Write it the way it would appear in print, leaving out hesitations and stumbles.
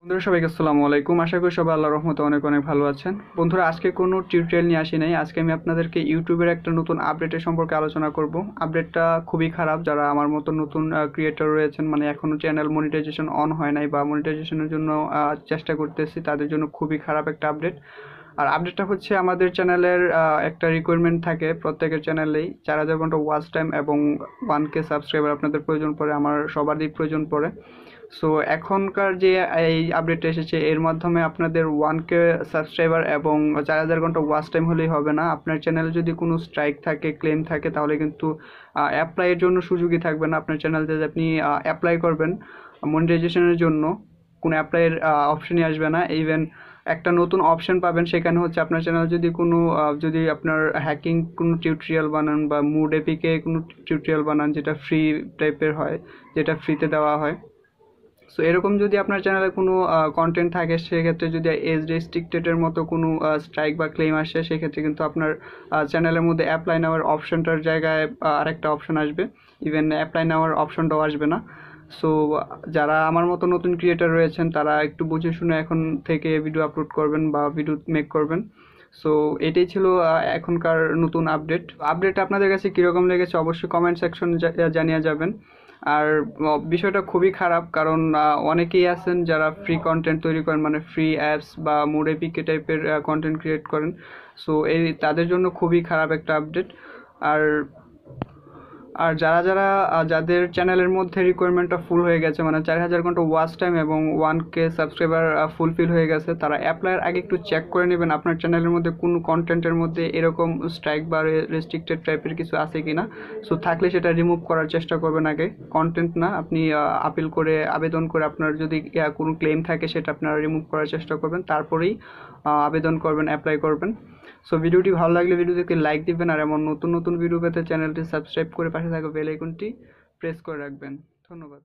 বন্ধুরা সবাইকে আসসালামু আলাইকুম। আশা করি সবাই আল্লাহর রহমতে অনেক অনেক ভালো আছেন। বন্ধুরা আজকে কোনো টিউটোরিয়াল নিয়ে আসি নাই। আজকে আমি আপনাদেরকে ইউটিউবের একটা নতুন আপডেটের সম্পর্কে আলোচনা করব। আপডেটটা খুবই খারাপ। যারা আমার মতো নতুন ক্রিয়েটর রয়েছেন, মানে এখনো চ্যানেল মনিটাইজেশন অন হয় নাই বা মনিটাইজেশনের জন্য চেষ্টা করতেছি, তাদের জন্য খুবই খারাপ একটা আপডেট। আর আপডেটটা হচ্ছে আমাদের চ্যানেলের একটা রিকোয়ারমেন্ট থাকে প্রত্যেকের চ্যানেলেই 4000 ঘন্টা ওয়াচ টাইম এবং 1K সাবস্ক্রাইবার আপনাদের প্রয়োজন পড়ে, আমার সবারই প্রয়োজন পড়ে। সো এখনকার যে এই আপডেটটা এসেছে এর মাধ্যমে আপনাদের 1K সাবস্ক্রাইবার এবং 4000 ঘন্টা ওয়াচ টাইম হলেই হবে না। আপনার চ্যানেলে যদি কোনো স্ট্রাইক থাকে, ক্লেম থাকে, তাহলে কিন্তু অ্যাপ্লাইয়ের জন্য সুযোগই থাকবে না। আপনার চ্যানেল যদি আপনি অ্যাপ্লাই করবেন মনিটাইজেশনের জন্য, কোনো অ্যাপ্লাইয়ের অপশনই আসবে না। ইভেন একটা নতুন অপশন পাবেন, সেখানে হচ্ছে আপনার চ্যানেল যদি কোনো যদি আপনার হ্যাকিং কোনো টিউটোরিয়াল বানান বা মুড এপিকে কোনো টিউটোরিয়াল বানান যেটা ফ্রি টাইপের হয়, যেটা ফ্রিতে দেওয়া হয়। সো এরকম যদি আপনার চ্যানেলে কোনো কন্টেন্ট থাকে, সেক্ষেত্রে যদি এজ রেস্ট্রিক্টেডের মতো কোনো স্ট্রাইক বা ক্লেম আসে, সেক্ষেত্রে কিন্তু আপনার চ্যানেলের মধ্যে অ্যাপ্লাই নেওয়ার অপশনটার জায়গায় আরেকটা অপশন আসবে। ইভেন অ্যাপ্লাই নেওয়ার অপশনটাও আসবে না। সো যারা আমার মতো নতুন ক্রিয়েটর রয়েছেন, তারা একটু বুঝে শুনে এখন থেকে ভিডিও আপলোড করবেন বা ভিডিও মেক করবেন। সো এটাই ছিল এখনকার নতুন আপডেট আপনাদের কাছে কীরকম লেগেছে অবশ্যই কমেন্ট সেকশন জানিয়ে যাবেন। আর বিষয়টা খুবই খারাপ, কারণ অনেকেই আছেন যারা ফ্রি কন্টেন্ট তৈরি করেন, মানে ফ্রি অ্যাপস বা মোড এপিকে টাইপের কন্টেন্ট ক্রিয়েট করেন। সো এই তাদের জন্য খুবই খারাপ একটা আপডেট। আর আর যাদের চ্যানেলের মধ্যে রিকোয়ারমেন্টটা ফুল হয়ে গেছে, মানে 4000 ঘন্টা ওয়াচ টাইম এবং 1K সাবস্ক্রাইবার ফুলফিল হয়ে গেছে, তারা অ্যাপ্লাইয়ের আগে একটু চেক করে নেবেন আপনার চ্যানেলের মধ্যে কোনো কন্টেন্টের মধ্যে এরকম স্ট্রাইক বা রেস্ট্রিক্টেড টাইপের কিছু আছে কিনা। সো থাকলে সেটা রিমুভ করার চেষ্টা করবেন আগে, কন্টেন্ট না। আপনি আপিল করে আবেদন করে আপনার যদি কোনো ক্লেম থাকে সেটা আপনারা রিমুভ করার চেষ্টা করবেন, তারপরেই আবেদন করবেন, অ্যাপ্লাই করবেন। সো ভিডিওটি ভালো লাগলে ভিডিওটিকে লাইক দিবেন, আর এমন নতুন নতুন ভিডিও পেতে চ্যানেলটি সাবস্ক্রাইব করে পাশে থাকা বেল আইকনটি প্রেস করে রাখবেন। ধন্যবাদ।